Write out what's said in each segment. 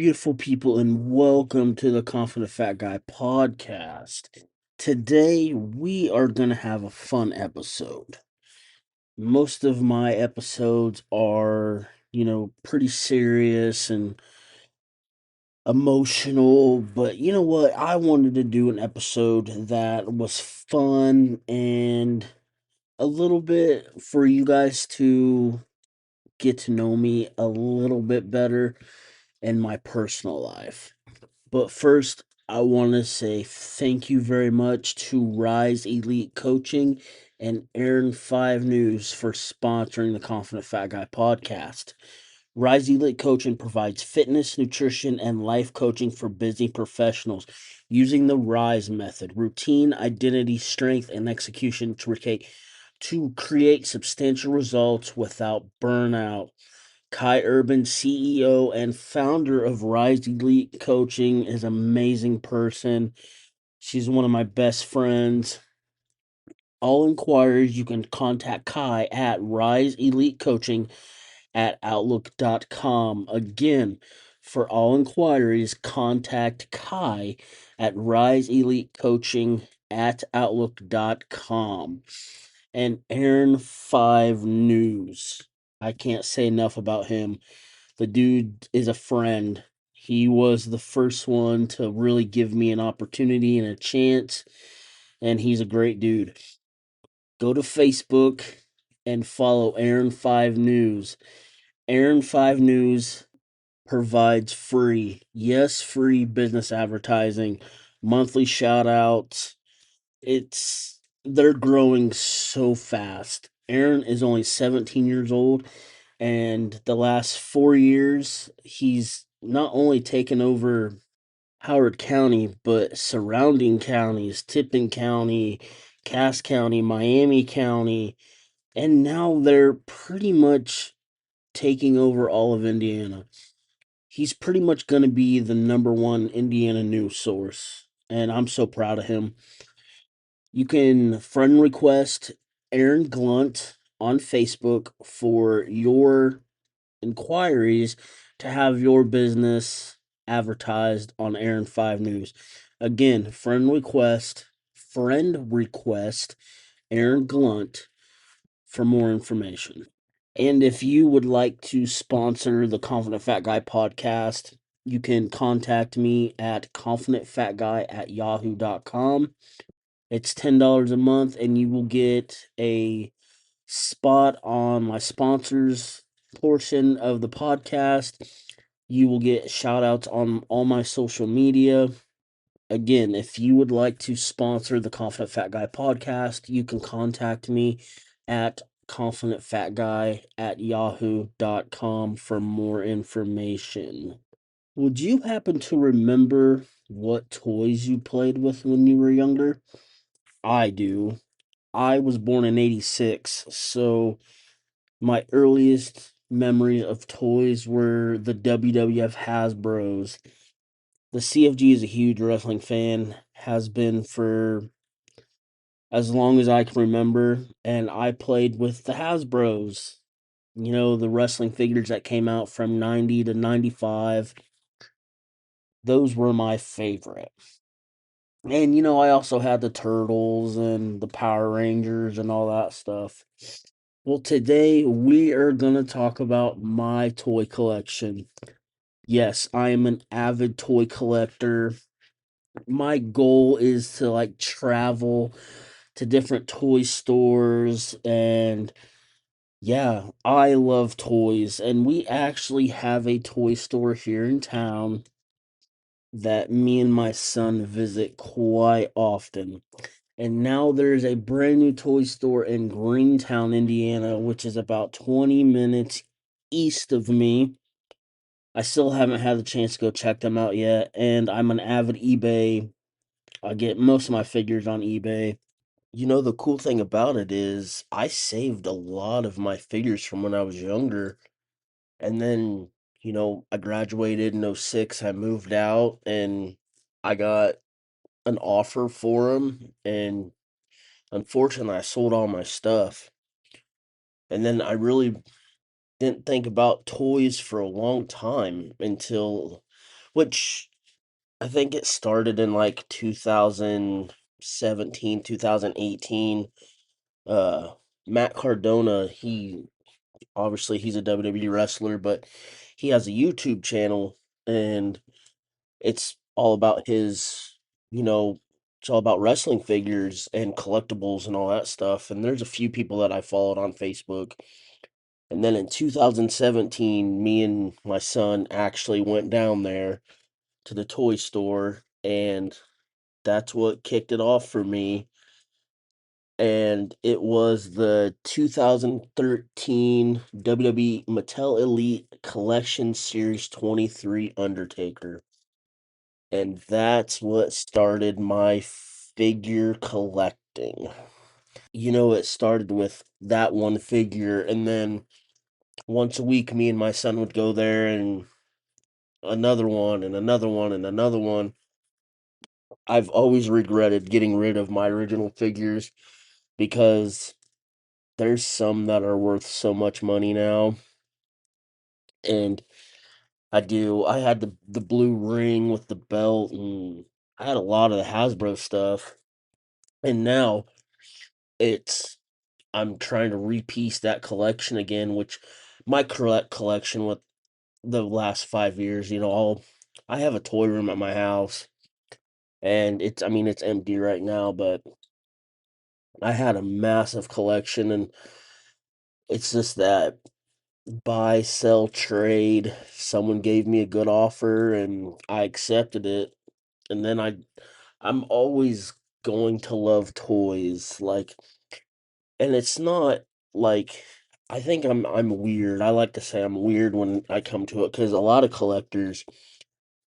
beautiful people, and welcome to the Confident Fat Guy podcast. Today, we are going to have a fun episode. Most of my episodes are, pretty serious and emotional, but you know what? I wanted to do an episode that was fun and a little bit for you guys to get to know me a little bit better in my personal life. But first, I want to say thank you very much to Rise Elite Coaching and Aaron 5 News for sponsoring the Confident Fat Guy podcast. Rise Elite Coaching provides fitness, nutrition, and life coaching for busy professionals using the RISE method, routine, identity, strength, and execution to create substantial results without burnout. Kai Urban, CEO and founder of Rise Elite Coaching, is an amazing person. She's one of my best friends. All inquiries, you can contact Kai at Rise Elite Coaching at Outlook.com. Again, for all inquiries, contact Kai at Rise Elite Coaching at Outlook.com. And Aaron 5 News. I can't say enough about him. The dude is a friend. He was the first one to really give me an opportunity and a chance, and he's a great dude. Go to Facebook and follow Aaron 5 News. Aaron 5 News provides free, yes, free business advertising, monthly shout outs. They're growing so fast. Aaron is only 17 years old, and the last 4 years, he's not only taken over Howard County, but surrounding counties, Tippin County, Cass County, Miami County, and now they're pretty much taking over all of Indiana. He's pretty much going to be the number one Indiana news source, and I'm so proud of him. You can friend request Aaron Glunt on Facebook for your inquiries to have your business advertised on Aaron 5 News. Again, friend request Aaron Glunt for more information. And if you would like to sponsor the Confident Fat Guy podcast, you can contact me at confidentfatguy@yahoo.com. It's $10 a month, and you will get a spot on my sponsors portion of the podcast. You will get shout outs on all my social media. Again, if you would like to sponsor the Confident Fat Guy podcast, you can contact me at confidentfatguy@yahoo.com for more information. Would you happen to remember what toys you played with when you were younger? I do. I was born in 86, so my earliest memories of toys were the WWF Hasbros. The CFG is a huge wrestling fan, has been for as long as I can remember, and I played with the Hasbros. You know, the wrestling figures that came out from 90 to 95. Those were my favorite. And I also had the Turtles and the Power Rangers and all that stuff. Well, today we are going to talk about my toy collection. Yes, I am an avid toy collector. My goal is to travel to different toy stores, and yeah, I love toys, and we actually have a toy store here in town that me and my son visit quite often. And now there's a brand new toy store in Greentown, Indiana, which is about 20 minutes east of me. I still haven't had the chance to go check them out yet, and I'm an avid eBay. I get most of my figures on eBay. The cool thing about it is I saved a lot of my figures from when I was younger. And then, I graduated in '06. I moved out and I got an offer for them. And unfortunately, I sold all my stuff. And then I really didn't think about toys for a long time until which I think it started in like 2017, 2018. Uh, Matt Cardona, he's a WWE wrestler, but he has a YouTube channel and it's all about you know, it's all about wrestling figures and collectibles and all that stuff. And there's a few people that I followed on Facebook. And then in 2017, me and my son actually went down there to the toy store, and that's what kicked it off for me. And it was the 2013 WWE Mattel Elite Collection Series 23 Undertaker. And that's what started my figure collecting. It started with that one figure, and then once a week, me and my son would go there, and another one, and another one, and another one. I've always regretted getting rid of my original figures because there's some that are worth so much money now. And I had the blue ring with the belt, and I had a lot of the Hasbro stuff. And now it's I'm trying to repiece that collection again, which my collection with the last 5 years, I have a toy room at my house, and I mean, it's empty right now, but I had a massive collection, and it's just that buy, sell, trade. Someone gave me a good offer, and I accepted it, and then I'm always going to love toys, like, and it's not like I think I'm weird. I like to say I'm weird when I come to it because a lot of collectors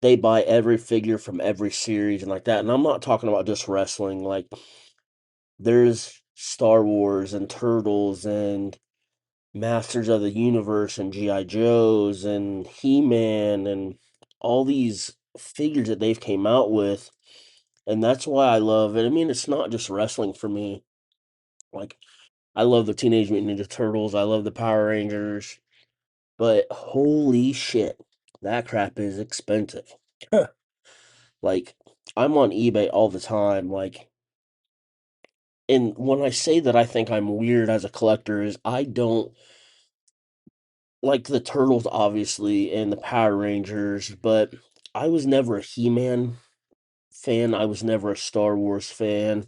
they buy every figure from every series and like that. And I'm not talking about just wrestling. Like there's Star Wars and Turtles and Masters of the Universe and GI Joes and He-Man and all these figures that they've came out with. And that's why I love it. I mean, it's not just wrestling for me. Like I love the Teenage Mutant Ninja Turtles. I love the Power Rangers. But holy shit, that crap is expensive. Like, I'm on eBay all the time. Like, and when I say that I think I'm weird as a collector, is I don't like the Turtles, obviously, and the Power Rangers, but I was never a He Man fan. I was never a Star Wars fan.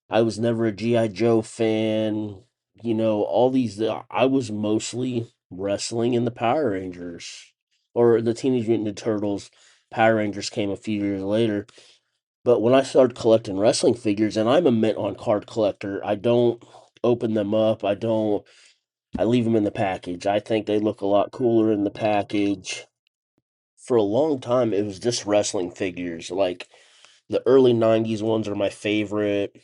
I was never a G.I. Joe fan. All these, I was mostly wrestling in the Power Rangers or the Teenage Mutant Ninja Turtles. Power Rangers came a few years later. But when I started collecting wrestling figures, and I'm a mint on card collector, I don't open them up. I leave them in the package. I think they look a lot cooler in the package. For a long time, it was just wrestling figures. Like the early 90s ones are my favorite.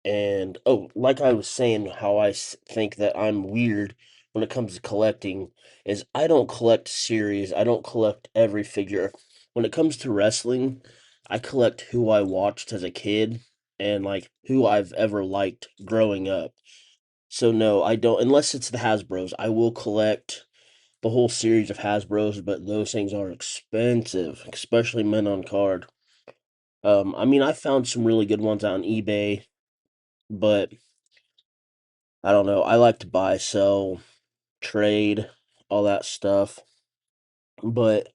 And oh, like I was saying, how think that I'm weird when it comes to collecting is I don't collect series. I don't collect every figure. When it comes to wrestling, I collect who I watched as a kid and like who I've ever liked growing up. So no, I don't unless it's the Hasbro's. I will collect the whole series of Hasbro's, but those things are expensive, especially men on card. I mean, I found some really good ones on eBay, but I don't know. I like to buy, sell, trade, all that stuff. But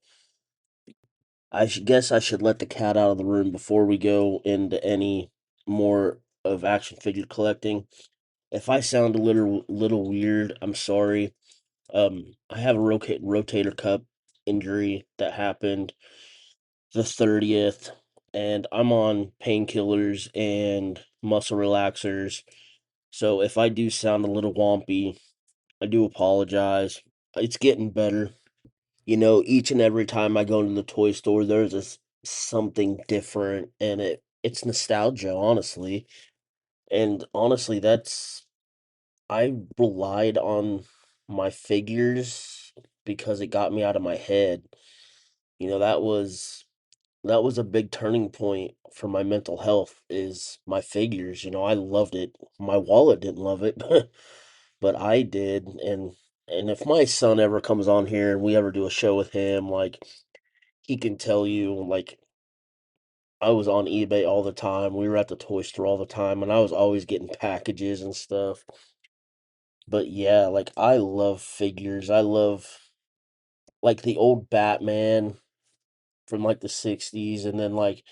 guess I should let the cat out of the room before we go into any more of action figure collecting. If I sound a little weird, I'm sorry. I have a rotator cuff injury that happened the 30th, and I'm on painkillers and muscle relaxers. So if I do sound a little wompy, I do apologize. It's getting better. Each and every time I go into the toy store, there's something different, and it's nostalgia, honestly. And honestly, I relied on my figures because it got me out of my head. You know, that was a big turning point for my mental health is my figures. I loved it. My wallet didn't love it, but I did. And if my son ever comes on here and we ever do a show with him, like he can tell you, like, I was on eBay all the time. We were at the toy store all the time, and I was always getting packages and stuff. But yeah, like I love figures. I love like the old Batman from like the 60s and then like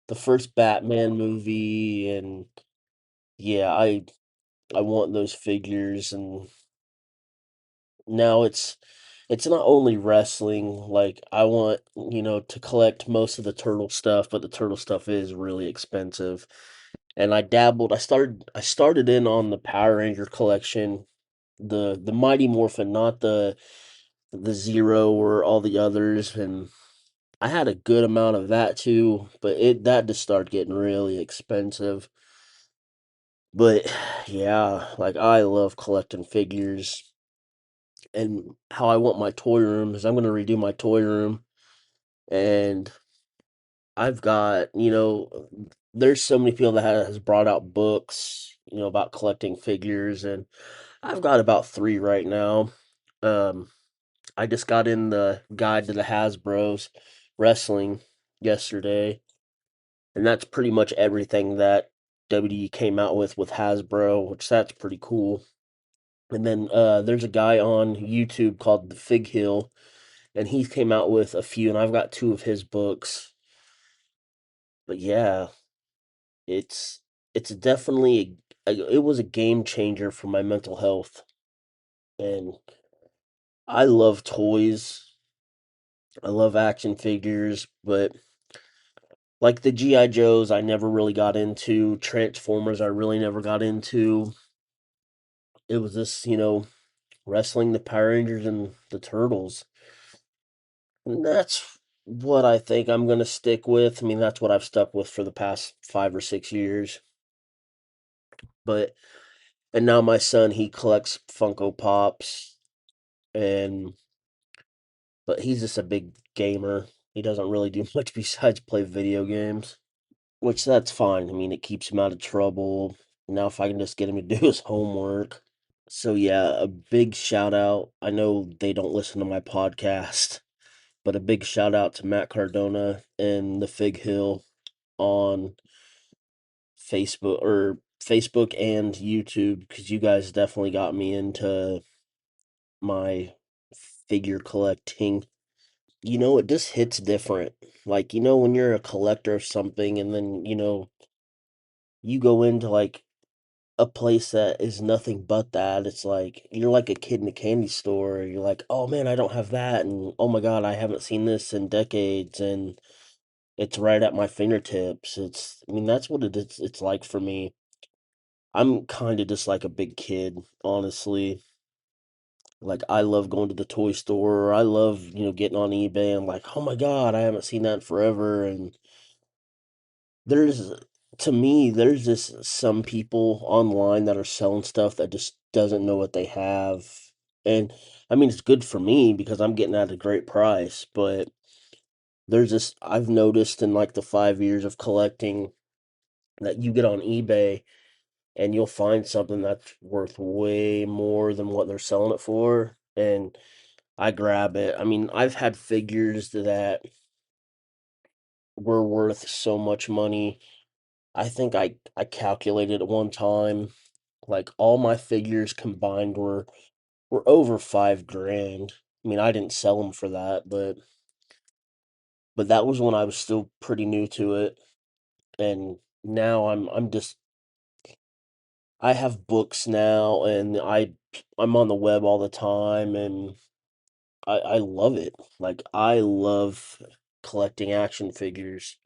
the first Batman movie and yeah, I want those figures and now it's not only wrestling, like I want, to collect most of the turtle stuff, but the turtle stuff is really expensive. And I started in on the Power Ranger collection, the Mighty Morphin, not the Zero or all the others, and I had a good amount of that too, but it that just started getting really expensive. But yeah, like I love collecting figures and how I want my toy room is I'm gonna redo my toy room and I've got, there's so many people that has brought out books, about collecting figures and I've got about three right now. Um I just got in the guide to the Hasbro's wrestling yesterday, and that's pretty much everything that WWE came out with Hasbro, which that's pretty cool. And then there's a guy on YouTube called The Fig Hill, and he came out with a few, and I've got two of his books. But yeah, it's it's definitely it was a game changer for my mental health, and I love toys. I love action figures, but like the GI Joes, I never really got into. Transformers, I really never got into. It was this, wrestling the Power Rangers and the Turtles. And that's what I think I'm going to stick with. I mean, that's what I've stuck with for the past 5 or 6 years. But, and now my son, he collects Funko Pops, and, but he's just a big gamer. He doesn't really do much besides play video games, which that's fine. I mean, it keeps him out of trouble. Now, if I can just get him to do his homework. So, yeah, a big shout out. I know they don't listen to my podcast, but a big shout out to Matt Cardona and the Fig Hill on Facebook and YouTube because you guys definitely got me into my figure collecting. It just hits different. Like, when you're a collector of something and then, you go into like a place that is nothing but that. It's like you're like a kid in a candy store. You're like, oh man, I don't have that, and oh my god, I haven't seen this in decades, and it's right at my fingertips. I mean, that's what it's like for me. I'm kind of just like a big kid, honestly. Like I love going to the toy store. I love, getting on eBay. I'm like, oh my god, I haven't seen that in forever, and there's to me, there's just some people online that are selling stuff that just doesn't know what they have. And I mean, it's good for me because I'm getting at a great price, but there's this I've noticed in like the 5 years of collecting that you get on eBay and you'll find something that's worth way more than what they're selling it for. And I grab it. I mean, I've had figures that were worth so much money. I think I calculated at one time, like all my figures combined were over 5 grand. I mean, I didn't sell them for that, but that was when I was still pretty new to it, and now I'm just I have books now, and I'm on the web all the time, and I love it. Like I love collecting action figures.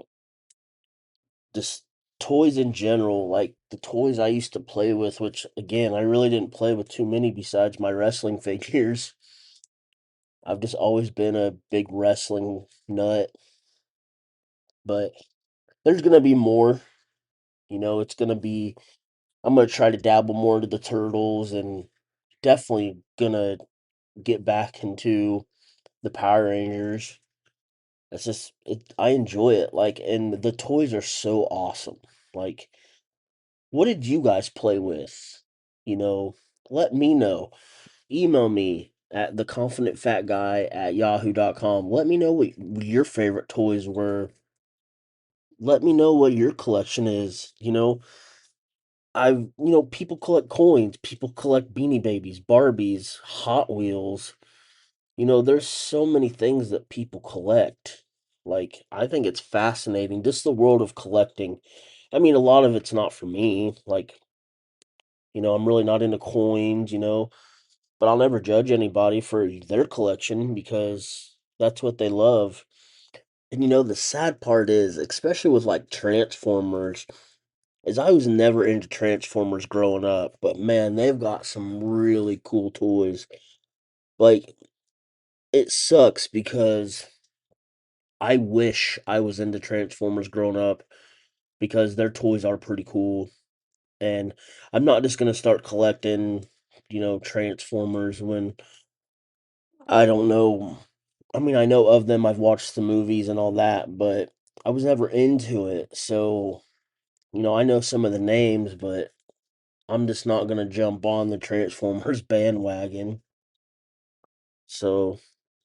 Just toys in general, like the toys I used to play with, which again, I really didn't play with too many besides my wrestling figures. I've just always been a big wrestling nut, but there's gonna be more. It's gonna be, I'm gonna try to dabble more into the turtles and definitely gonna get back into the Power Rangers. I enjoy it. Like, and the toys are so awesome. Like, what did you guys play with? You know, let me know. Email me. at the confident fat guy at yahoo.com. Let me know what your favorite toys were. Let me know what your collection is. People collect coins, people collect Beanie Babies, Barbies, Hot Wheels. There's so many things that people collect. Like, I think it's fascinating, just the world of collecting. I mean, a lot of it's not for me. Like, I'm really not into coins, but I'll never judge anybody for their collection because that's what they love. And the sad part is, especially with like Transformers, is I was never into Transformers growing up, but man, they've got some really cool toys. Like, it sucks because I wish I was into Transformers growing up because their toys are pretty cool. And I'm not just gonna start collecting, Transformers when I don't know. I mean, I know of them, I've watched the movies and all that, but I was never into it. So, I know some of the names, but I'm just not gonna jump on the Transformers bandwagon. So,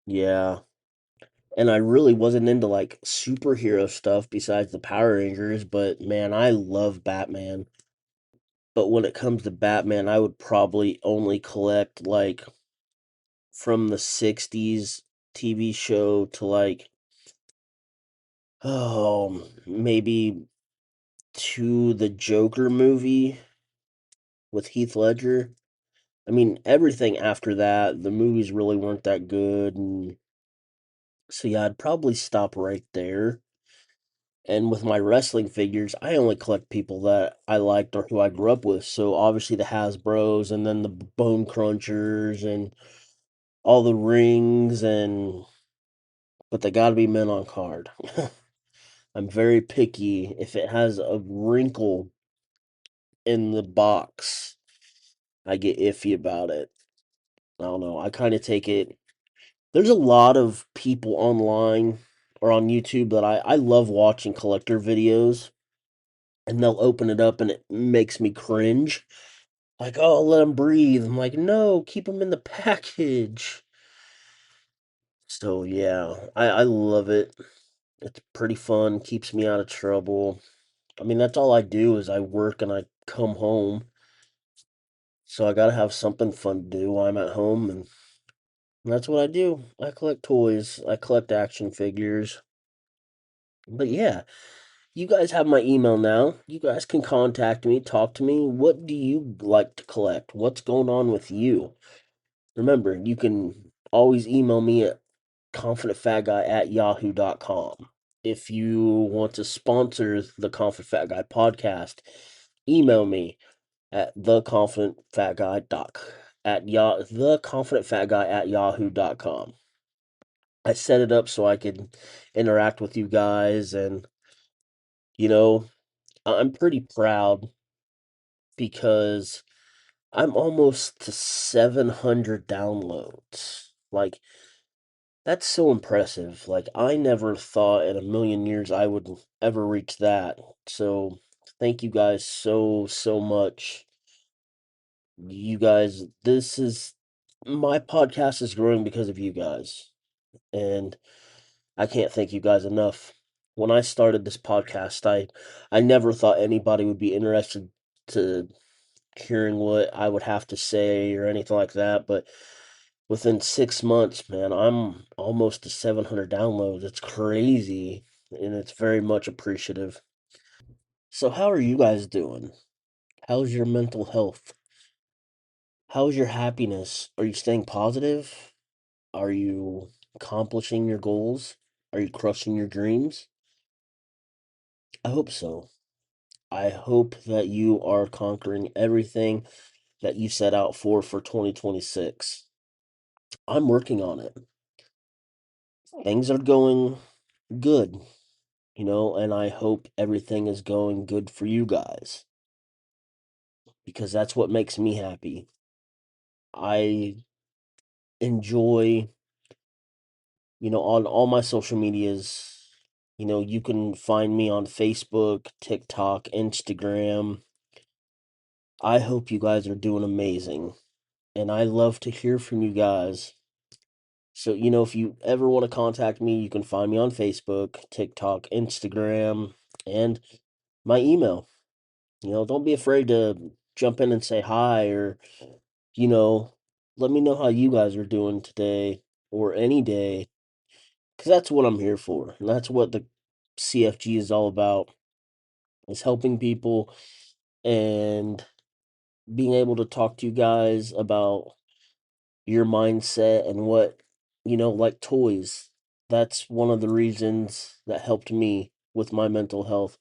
yeah. And I really wasn't into like superhero stuff besides the Power Rangers, but man, I love Batman. But when it comes to Batman, I would probably only collect like from the 60s TV show to like, maybe to the Joker movie with Heath Ledger. I mean, everything after that, the movies really weren't that good. And so, yeah, I'd probably stop right there. And with my wrestling figures, I only collect people that I liked or who I grew up with. So, obviously, the Hasbros and then the Bone Crunchers and all the rings, but they gotta be men on card. I'm very picky. If it has a wrinkle in the box, I get iffy about it. I don't know. I kind of take it. There's a lot of people online or on YouTube that I love watching collector videos, and they'll open it up and it makes me cringe. Like, oh, let them breathe. I'm like, no, keep them in the package. So, yeah, I love it. It's pretty fun, keeps me out of trouble. I mean, that's all I do is I work and I come home. So I gotta have something fun to do while I'm at home, and that's what I do. I collect toys, I collect action figures. But yeah, you guys have my email now. You guys can contact me, talk to me. What do you like to collect? What's going on with you? Remember, you can always email me at confidentfatguy@yahoo.com. If you want to sponsor the Confident Fat Guy podcast, email me at theconfidentfatguy@yahoo.com. I set it up so I could interact with you guys, and you know, I'm pretty proud because I'm almost to 700 downloads. Like, that's so impressive. Like, I never thought in a million years I would ever reach that. So, thank you guys so, so much. You guys, my podcast is growing because of you guys. And I can't thank you guys enough. When I started this podcast, I never thought anybody would be interested to hearing what I would have to say or anything like that, but within 6 months, man, I'm almost to 700 downloads. It's crazy, and it's very much appreciative. So, how are you guys doing? How's your mental health? How's your happiness? Are you staying positive? Are you accomplishing your goals? Are you crushing your dreams? I hope so. I hope that you are conquering everything that you set out for 2026. I'm working on it. Things are going good, and I hope everything is going good for you guys because that's what makes me happy. I enjoy, on all my social medias, you can find me on Facebook, TikTok, Instagram. I hope you guys are doing amazing, and I love to hear from you guys. So, if you ever want to contact me, you can find me on Facebook, TikTok, Instagram, and my email. Don't be afraid to jump in and say hi, or, you know, let me know how you guys are doing today or any day, because that's what I'm here for. And that's what the CFG is all about, is helping people and being able to talk to you guys about your mindset and like toys. That's one of the reasons that helped me with my mental health.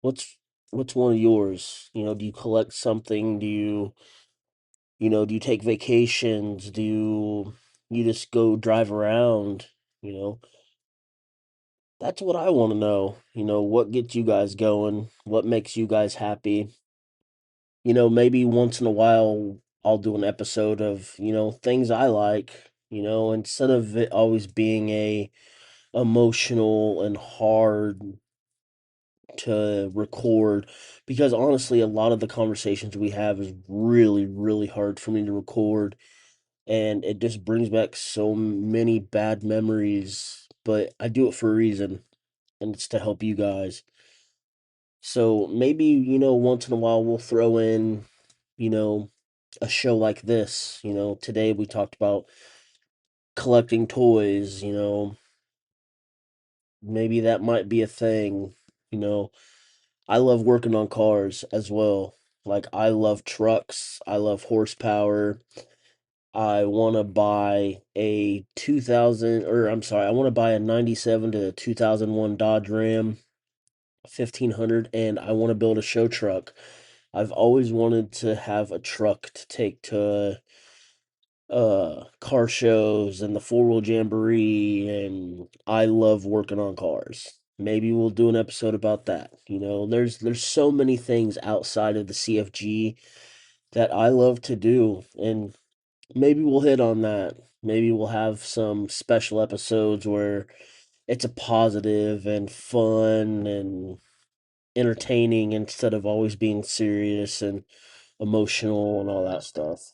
What's what's one of yours? Do you collect something? Do you take vacations? Do you just go drive around? You know, that's what I want to know. What gets you guys going? What makes you guys happy? Maybe once in a while I'll do an episode of, things I like, instead of it always being a emotional and hard to record, because honestly a lot of the conversations we have is really really hard for me to record, and it just brings back so many bad memories, but I do it for a reason, and it's to help you guys. So maybe, once in a while we'll throw in, you know, a show like this. Today we talked about collecting toys, maybe that might be a thing. You know, I love working on cars as well. Like, I love trucks, I love horsepower. I want to buy a 2000, or I'm sorry, I want to buy a 97 to 2001 Dodge Ram 1500, and I want to build a show truck. I've always wanted to have a truck to take to car shows and the four wheel jamboree, and I love working on cars. Maybe we'll do an episode about that. There's so many things outside of the CFG that I love to do, and maybe we'll hit on that. Maybe we'll have some special episodes where it's a positive and fun and entertaining, instead of always being serious and emotional and all that stuff.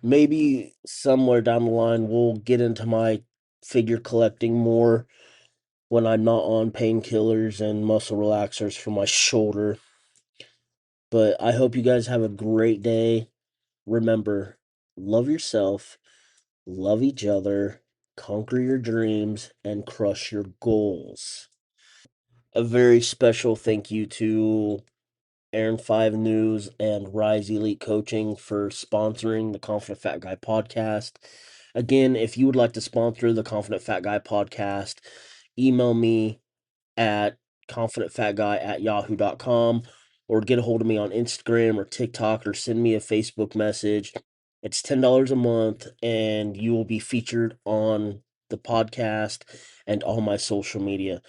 Maybe somewhere down the line we'll get into my figure collecting more when I'm not on painkillers and muscle relaxers for my shoulder. But I hope you guys have a great day. Remember, love yourself, love each other, conquer your dreams, and crush your goals. A very special thank you to Aaron 5 News and Rise Elite Coaching for sponsoring the Confident Fat Guy podcast. Again, if you would like to sponsor the Confident Fat Guy podcast, email me at confidentfatguy@yahoo.com, or get a hold of me on Instagram or TikTok, or send me a Facebook message. It's $10 a month, and you will be featured on the podcast and all my social media.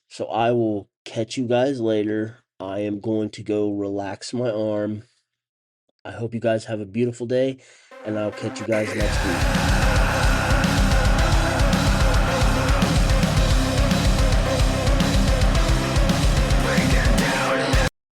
So I will catch you guys later. I am going to go relax my arm. I hope you guys have a beautiful day, and I'll catch you guys next week.